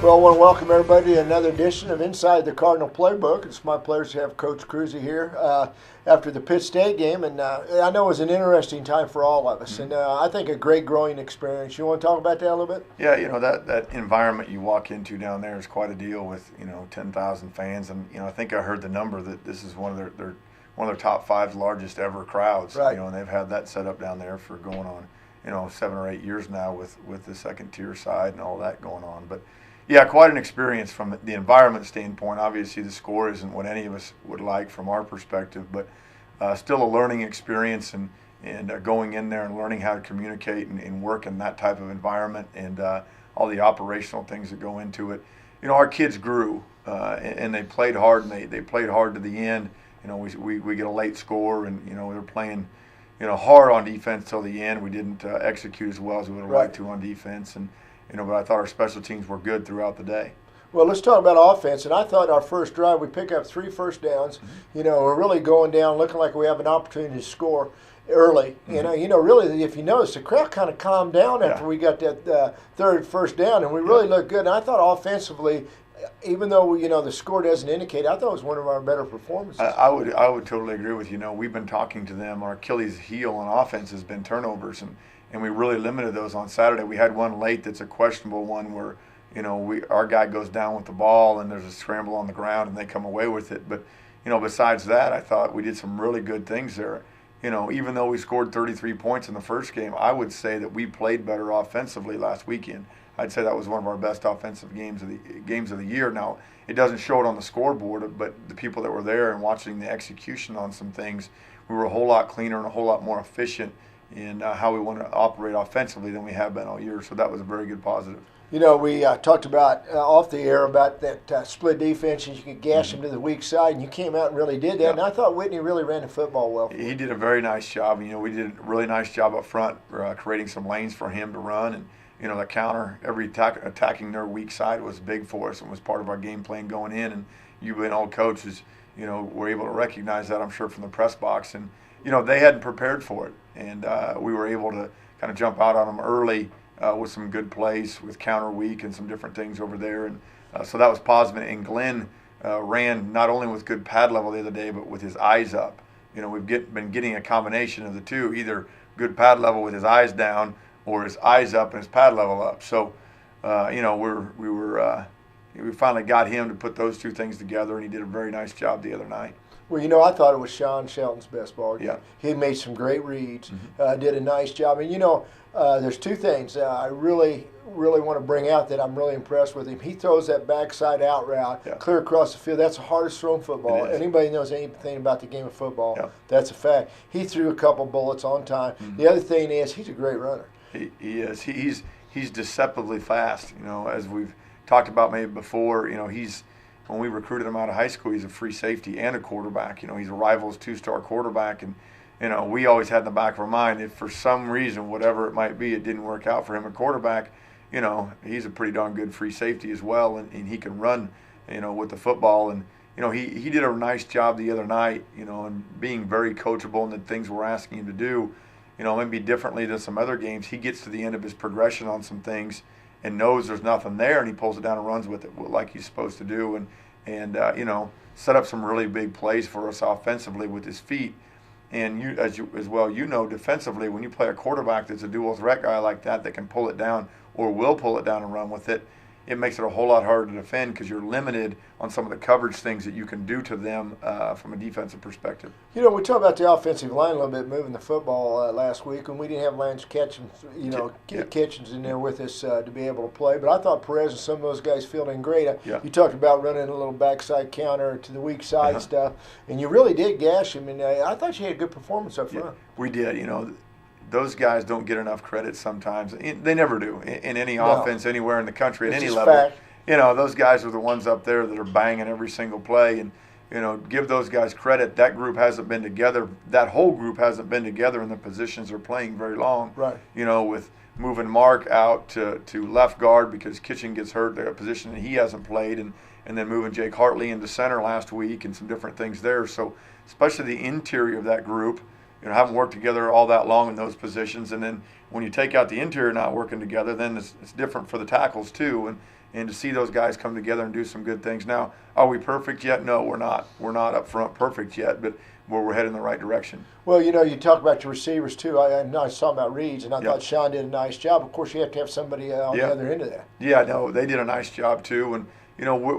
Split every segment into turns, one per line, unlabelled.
Well, I want to welcome everybody to another edition of Inside the Cardinal Playbook. It's my pleasure to have Coach Cruzy here after the Pitt State game, and I know it was an interesting time for all of us, and I think a great growing experience. You want to talk about that a little bit?
Yeah, that environment you walk into down there is quite a deal with 10,000 fans, and I think I heard the number that this is one of their top 5 largest ever crowds.
Right.
And they've had that set up down there for going on 7 or 8 years now with the second tier side and all that going on, but. Yeah, quite an experience from the environment standpoint. Obviously, the score isn't what any of us would like from our perspective, but still a learning experience and going in there and learning how to communicate and work in that type of environment and all the operational things that go into it. Our kids grew and they played hard, and they played hard to the end. We get a late score, and they're playing hard on defense till the end. We didn't execute as well as we would have liked to on defense, and but I thought our special teams were good throughout the day.
Well, let's talk about offense. And I thought our first drive, we pick up 3 first downs. We're really going down, looking like we have an opportunity to score early. Really, if you notice, the crowd kind of calmed down after we got that third first down, and we really looked good. And I thought offensively, even though the score doesn't indicate, I thought it was one of our better performances.
I would totally agree with you. We've been talking to them. Our Achilles heel on offense has been turnovers, and we really limited those on Saturday. We had one late that's a questionable one where our guy goes down with the ball and there's a scramble on the ground and they come away with it. But besides that, I thought we did some really good things there. Even though we scored 33 points in the first game, I would say that we played better offensively last weekend. I'd say that was one of our best offensive games of the year. Now, it doesn't show it on the scoreboard, but the people that were there and watching the execution on some things, we were a whole lot cleaner and a whole lot more efficient in how we want to operate offensively than we have been all year. So that was a very good positive.
We talked about off the air about that split defense, and you could gash them to the weak side, and you came out and really did that. Yeah. And I thought Whitney really ran the football well.
He did a very nice job. We did a really nice job up front creating some lanes for him to run, and the counter, every attacking their weak side was big for us and was part of our game plan going in. And you being old coaches, were able to recognize that, I'm sure, from the press box. And they hadn't prepared for it, and we were able to kind of jump out on them early with some good plays with counter weak and some different things over there, and so that was positive. And Glenn ran not only with good pad level the other day, but with his eyes up. We've been getting a combination of the two, either good pad level with his eyes down or his eyes up and his pad level up. So we finally got him to put those two things together, and he did a very nice job the other night.
Well, I thought it was Sean Shelton's best ball game.
Yeah.
He made some great reads, did a nice job. And, there's 2 things I really want to bring out that I'm really impressed with him. He throws that backside out route clear across the field. That's the hardest thrown football. Anybody knows anything about the game of football, that's a fact. He threw a couple bullets on time. The other thing is he's a great runner.
He is. He's deceptively fast. As we've talked about maybe before, when we recruited him out of high school, he's a free safety and a quarterback. He's a Rivals 2-star quarterback, and we always had in the back of our mind, if for some reason, whatever it might be, it didn't work out for him at quarterback, he's a pretty darn good free safety as well, and he can run, with the football. And he did a nice job the other night, and being very coachable in the things we're asking him to do. Maybe differently than some other games, he gets to the end of his progression on some things and knows there's nothing there, and he pulls it down and runs with it like he's supposed to do, and set up some really big plays for us offensively with his feet. And as well, defensively, when you play a quarterback that's a dual threat guy like that can pull it down or will pull it down and run with it, it makes it a whole lot harder to defend because you're limited on some of the coverage things that you can do to them from a defensive perspective.
We talked about the offensive line a little bit, moving the football last week, and we didn't have Lance Kitchens, Kitchens in there with us to be able to play. But I thought Perez and some of those guys filled in great. You talked about running a little backside counter to the weak side stuff, and you really did gash him. And I thought you had a good performance up front.
We did. Those guys don't get enough credit sometimes. They never do in any offense anywhere in the country at any level.
Fact.
Those guys are the ones up there that are banging every single play, and give those guys credit. That group hasn't been together. That whole group hasn't been together in the positions they're playing very long.
Right.
With moving Mark out to left guard because Kitchen gets hurt, the position that he hasn't played, and then moving Jake Hartley into center last week and some different things there. So especially the interior of that group, haven't worked together all that long in those positions. And then when you take out the interior not working together, then it's different for the tackles too. And to see those guys come together and do some good things. Now, are we perfect yet? No, we're not. We're not up front perfect yet, but we're heading in the right direction.
Well, you talk about your receivers too. I was talking about Reeds, and I thought Sean did a nice job. Of course, you have to have somebody on the other end of that.
Yeah, no, they did a nice job too. And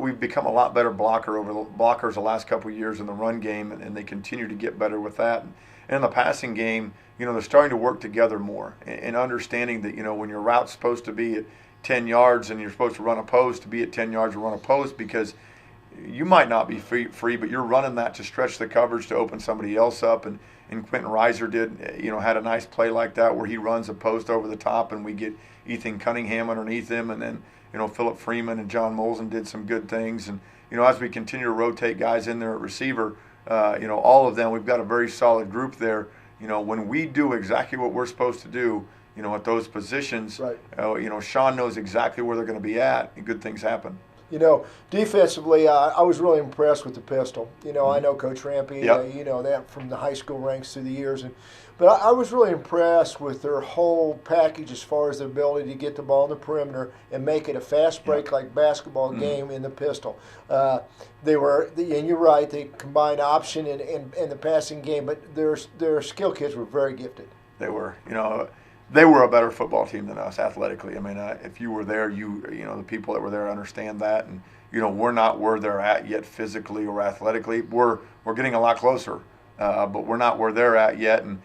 we've become a lot better blockers the last couple of years in the run game, and they continue to get better with that. And in the passing game, they're starting to work together more and understanding that, when your route's supposed to be at 10 yards and you're supposed to run a post, to be at 10 yards or run a post, because you might not be free, but you're running that to stretch the coverage to open somebody else up. And Quentin Reiser had a nice play like that where he runs a post over the top and we get Ethan Cunningham underneath him. And then, Philip Freeman and John Molson did some good things. And, as we continue to rotate guys in there at receiver, all of them, we've got a very solid group there. When we do exactly what we're supposed to do, at those positions, right. Sean knows exactly where they're going to be at, and good things happen.
Defensively, I was really impressed with the pistol. I know Coach Rampy, that from the high school ranks through the years. But I was really impressed with their whole package as far as the ability to get the ball in the perimeter and make it a fast break like basketball game in the pistol. They were, and you're right, they combined option and the passing game, but their skill kids were very gifted.
They were, they were a better football team than us athletically. I mean, if you were there, the people that were there understand that. And, we're not where they're at yet physically or athletically. We're getting a lot closer, but we're not where they're at yet. And,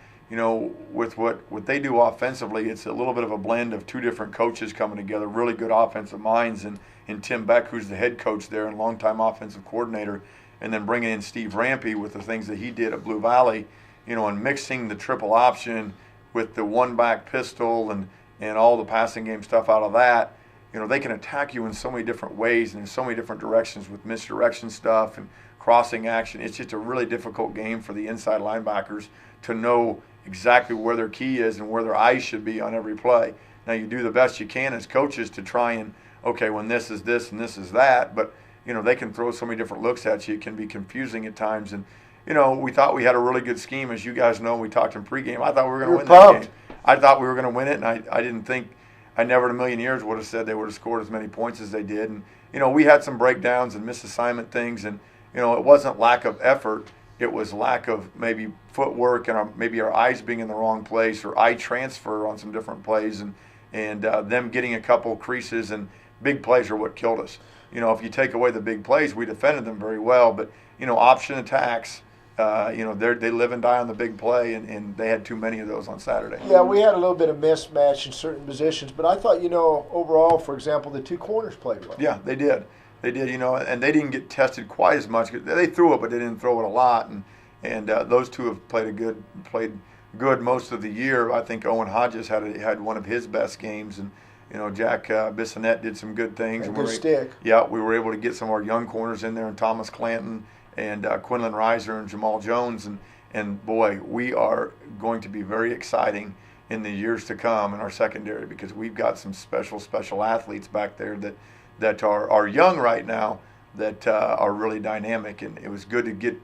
with what they do offensively, it's a little bit of a blend of two different coaches coming together, really good offensive minds, and Tim Beck, who's the head coach there and longtime offensive coordinator, and then bringing in Steve Rampy with the things that he did at Blue Valley, and mixing the triple option with the one-back pistol and all the passing game stuff out of that. They can attack you in so many different ways and in so many different directions with misdirection stuff and crossing action. It's just a really difficult game for the inside linebackers to know exactly where their key is and where their eyes should be on every play. Now, you do the best you can as coaches to try and, when this is this and this is that, but, they can throw so many different looks at you. It can be confusing at times. And, we thought we had a really good scheme. As you guys know, we talked in pregame. I thought we were going to win that game. I thought we were going to win it, and I didn't think, I never in a million years would have said they would have scored as many points as they did. And, we had some breakdowns and misassignment things, and, it wasn't lack of effort. It was lack of maybe footwork and maybe our eyes being in the wrong place or eye transfer on some different plays and them getting a couple creases, and big plays are what killed us. If you take away the big plays, we defended them very well, but, option attacks, they live and die on the big play, and they had too many of those on Saturday.
Yeah, we had a little bit of mismatch in certain positions, but I thought, overall, for example, the two corners played well.
Yeah, they did. They did, and they didn't get tested quite as much. They threw it, but they didn't throw it a lot, and those two have played good most of the year. I think Owen Hodges had one of his best games, and Jack Bissonette did some good things.
And good stick.
Yeah, we were able to get some of our young corners in there, and Thomas Clanton and Quinlan Reiser and Jamal Jones, and boy, we are going to be very exciting in the years to come in our secondary, because we've got some special athletes back there that are young right now that are really dynamic, and it was good to get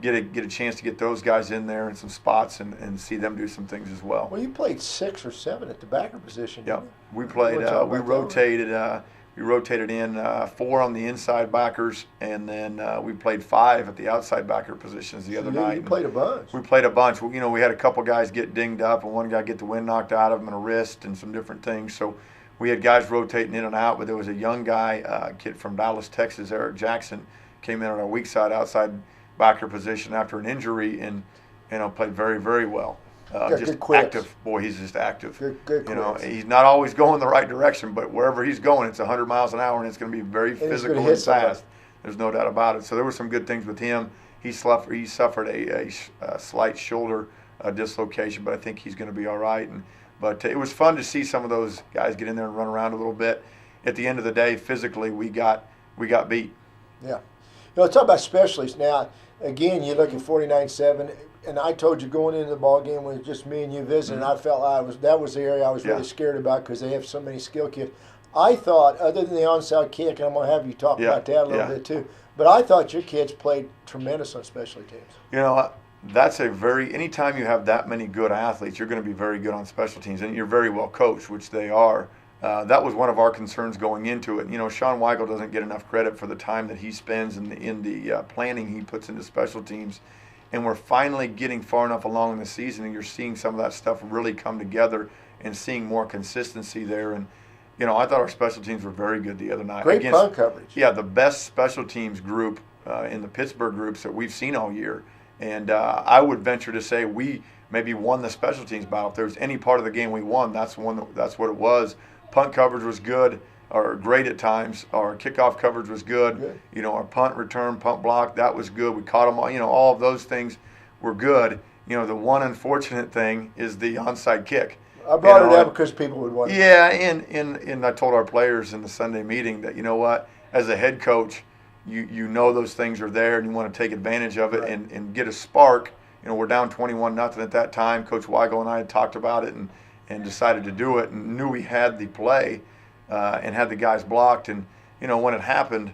a chance to get those guys in there in some spots and see them do some things as well.
Well, you played 6 or 7 at the backer position.
Yeah, we played. We rotated in 4 on the inside backers, and then we played 5 at the outside backer positions the other night.
You played a bunch.
We played a bunch. We had a couple guys get dinged up, and one guy get the wind knocked out of him and a wrist and some different things. So we had guys rotating in and out, but there was a young guy, kid from Dallas, Texas, Eric Jackson, came in on our weak side outside backer position after an injury and played very, very well. Just active. Boy, he's just active.
Good
he's not always going the right direction, but wherever he's going, it's 100 miles an hour, and it's going to be very physical and fast. There's no doubt about it. So there were some good things with him. He suffered a slight shoulder dislocation, but I think he's going to be all right. But it was fun to see some of those guys get in there and run around a little bit. At the end of the day, physically, we got beat.
Yeah. Talk about specialists. Now, again, you look at 49-7, and I told you going into the ball game when it was just me and you visiting, I felt that was the area I was really scared about, because they have so many skill kids. I thought, other than the onside kick, and I'm going to have you talk about that a little bit too, but I thought your kids played tremendous on specialty teams.
that's anytime you have that many good athletes, you're going to be very good on special teams, and you're very well coached, which they are. That was one of our concerns going into it. Sean Weigel doesn't get enough credit for the time that he spends in the planning he puts into special teams. And we're finally getting far enough along in the season, and you're seeing some of that stuff really come together and seeing more consistency there. And, I thought our special teams were very good the other night.
Great punt coverage.
Yeah, the best special teams group in the Pittsburgh groups that we've seen all year. And I would venture to say we maybe won the special teams battle. If there was any part of the game we won, that's what it was. Punt coverage was good, or great at times. Our kickoff coverage was good. Our punt return, punt block, that was good. We caught them all. All of those things were good. The one unfortunate thing is the onside kick.
I brought it up because people would want.
Yeah, and I told our players in the Sunday meeting that as a head coach, you know those things are there and you want to take advantage of it, right, and get a spark. We're down 21-0 at that time. Coach Weigel and I had talked about it and decided to do it and knew we had the play and had the guys blocked. And when it happened,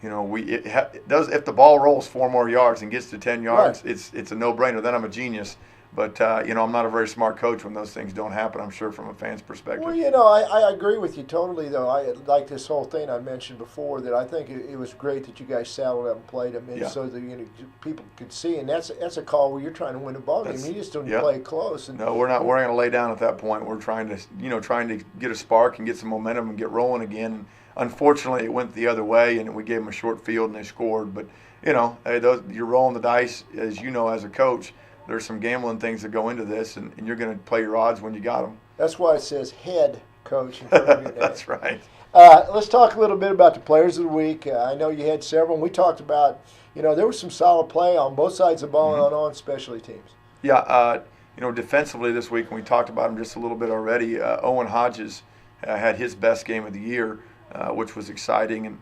it does. If the ball rolls 4 more yards and gets to 10 yards, right, it's a no-brainer. Then I'm a genius. But, I'm not a very smart coach when those things don't happen, I'm sure, from a fan's perspective.
Well, I agree with you totally, though. I like this whole thing I mentioned before, that I think it was great that you guys saddled up and played them, and so that people could see. And that's a call where you're trying to win a ball game. You just don't play close. And,
no, we're not. We're going to lay down at that point. We're trying to get a spark and get some momentum and get rolling again. Unfortunately, it went the other way, and we gave them a short field, and they scored. But, you're rolling the dice, as you know, as a coach. There's some gambling things that go into this, and you're going to play your odds when you got them.
That's why it says head coach in front of your name.
That's right.
Let's talk a little bit about the players of the week. I know you had several, and we talked about, there was some solid play on both sides of the ball, mm-hmm, and on specialty teams.
Yeah, defensively this week, and we talked about him just a little bit already, Owen Hodges had his best game of the year, which was exciting. And,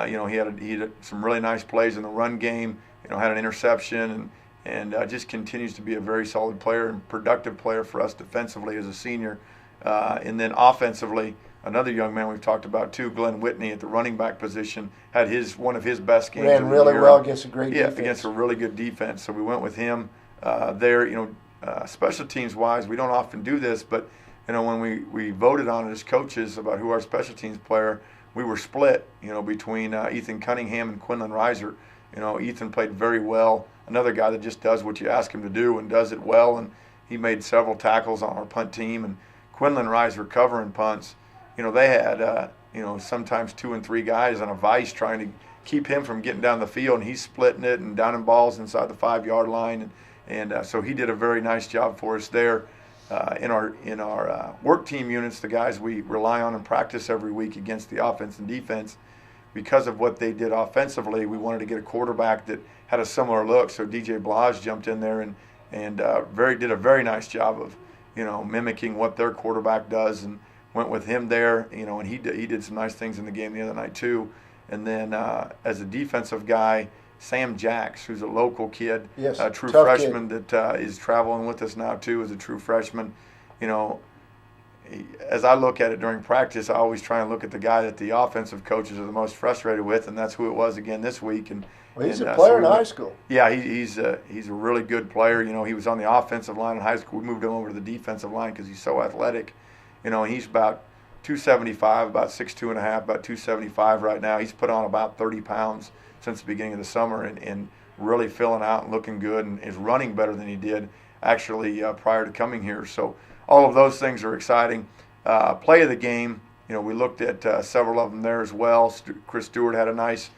he had some really nice plays in the run game, had an interception, and just continues to be a very solid player and productive player for us defensively as a senior. And then offensively, another young man we've talked about too, Glenn Whitney at the running back position, had one of his best games.
Ran really well against a great defense.
Yeah, against a really good defense. So we went with him there. Special teams wise, we don't often do this, but when we voted on it as coaches about who our special teams player, we were split, between Ethan Cunningham and Quinlan Reiser. Ethan played very well. Another guy that just does what you ask him to do and does it well, and he made several tackles on our punt team. And Quinlan Reiser covering punts, they had sometimes 2 and 3 guys on a vise trying to keep him from getting down the field, and he's splitting it and downing balls inside the 5-yard line, and so he did a very nice job for us there. In our work team units, the guys we rely on and practice every week against the offense and defense, because of what they did offensively, we wanted to get a quarterback that had a similar look. So DJ Blage jumped in there and did a very nice job of, mimicking what their quarterback does, and went with him there. And he did some nice things in the game the other night too. And then as a defensive guy, Sam Jacks, who's a local kid,
yes,
a true freshman kid that is traveling with us now too as a true freshman. As I look at it during practice, I always try and look at the guy that the offensive coaches are the most frustrated with, and that's who it was again this week. And
he's a player in high school.
Yeah, he's a really good player. He was on the offensive line in high school. We moved him over to the defensive line because he's so athletic. And he's about 275, about 6'2 and a half, about 275 right now. He's put on about 30 pounds since the beginning of the summer, and really filling out and looking good, and is running better than he did actually prior to coming here. So all of those things are exciting. Play of the game, we looked at several of them there as well. Chris Stewart had a nice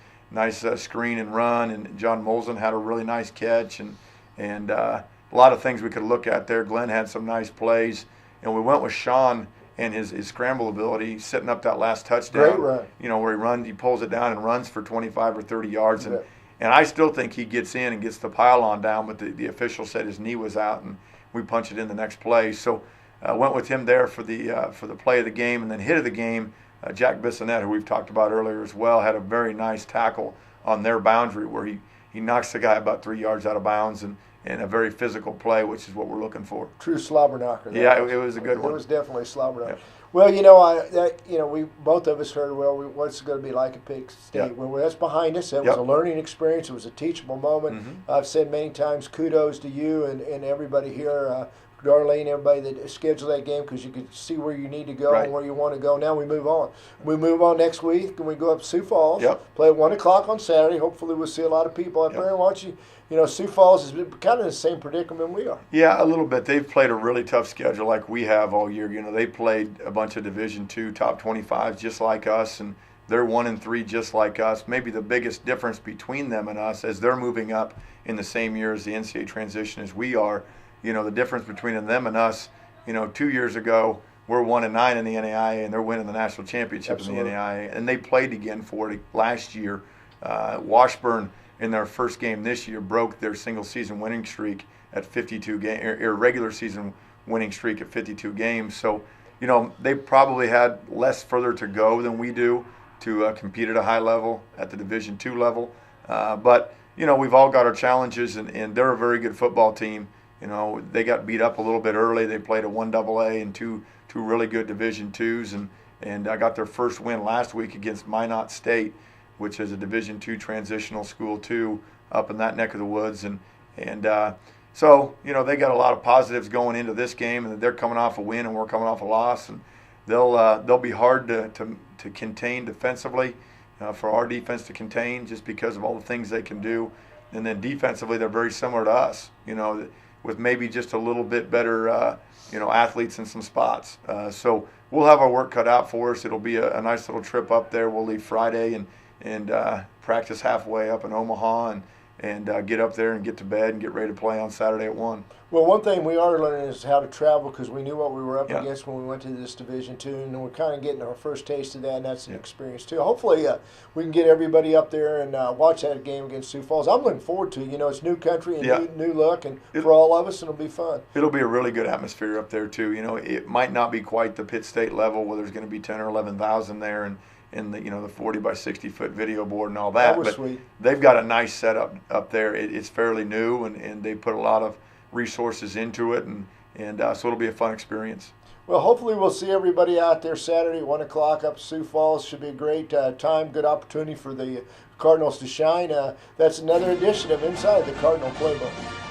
screen and run, and John Molson had a really nice catch, and a lot of things we could look at there. Glenn had some nice plays, and we went with Sean and his scramble ability, setting up that last touchdown.
Great run.
Where he pulls it down and runs for 25 or 30 yards, and I still think he gets in and gets the pylon down, but the official said his knee was out, and we punch it in the next play. So went with him there for the play of the game. And then hit of the game, Jack Bissonette, who we've talked about earlier as well, had a very nice tackle on their boundary where he knocks the guy about 3 yards out of bounds, and and a very physical play, which is what we're looking for.
True slobber knocker.
Yeah, it was a good one.
It was definitely a slobber knocker.
Yep.
Well, we both of us heard, what's it going to be like at Pitt State?
Yep.
Well, that's behind us. That was a learning experience. It was a teachable moment.
Mm-hmm.
I've said many times, kudos to you and everybody here, Darlene, everybody that scheduled that game, because you could see where you need to go and where you want to go. Now we move on. We move on next week, and we go up to Sioux Falls. Play at 1 o'clock on Saturday. Hopefully we'll see a lot of people up there. Why don't you, Sioux Falls is kind of the same predicament we are.
Yeah, a little bit. They've played a really tough schedule like we have all year. They played a bunch of Division II top 25s just like us, and they're 1-3 just like us. Maybe the biggest difference between them and us, as they're moving up in the same year as the NCAA transition as we are, the difference between them and us, 2 years ago, we're 1-9 in the NAIA, and they're winning the national championship in the NAIA, and they played again for it last year. Washburn, in their first game this year, broke their single season winning streak at 52 games, or regular season winning streak at 52 games. So, they probably had less further to go than we do to compete at a high level at the Division II level. But we've all got our challenges, and they're a very good football team. They got beat up a little bit early. They played a 1AA and two really good Division IIs, and I got their first win last week against Minot State, which is a Division II transitional school too, up in that neck of the woods, and so they got a lot of positives going into this game, and they're coming off a win and we're coming off a loss, and they'll be hard to contain defensively, for our defense to contain, just because of all the things they can do, and then defensively they're very similar to us, with maybe just a little bit better athletes in some spots. So we'll have our work cut out for us. It'll be a nice little trip up there. We'll leave Friday and practice halfway up in Omaha and get up there and get to bed and get ready to play on Saturday at 1.
Well, one thing we are learning is how to travel, because we knew what we were up against when we went to this Division II, and we're kind of getting our first taste of that, and that's an experience too. Hopefully we can get everybody up there and watch that game against Sioux Falls. I'm looking forward to it. It's new country and new look, and for all of us, it'll be fun. It'll
be a really good atmosphere up there too. It might not be quite the Pitt State level where there's going to be 10 or 11,000 there, and in the 40 by 60 foot video board and all that.
That was
but
sweet.
They've got a nice setup up there. It's fairly new, and they put a lot of resources into it, and so it'll be a fun experience.
Well, hopefully we'll see everybody out there Saturday at 1 o'clock up Sioux Falls. Should be a great time, good opportunity for the Cardinals to shine. That's another edition of Inside the Cardinal Playbook.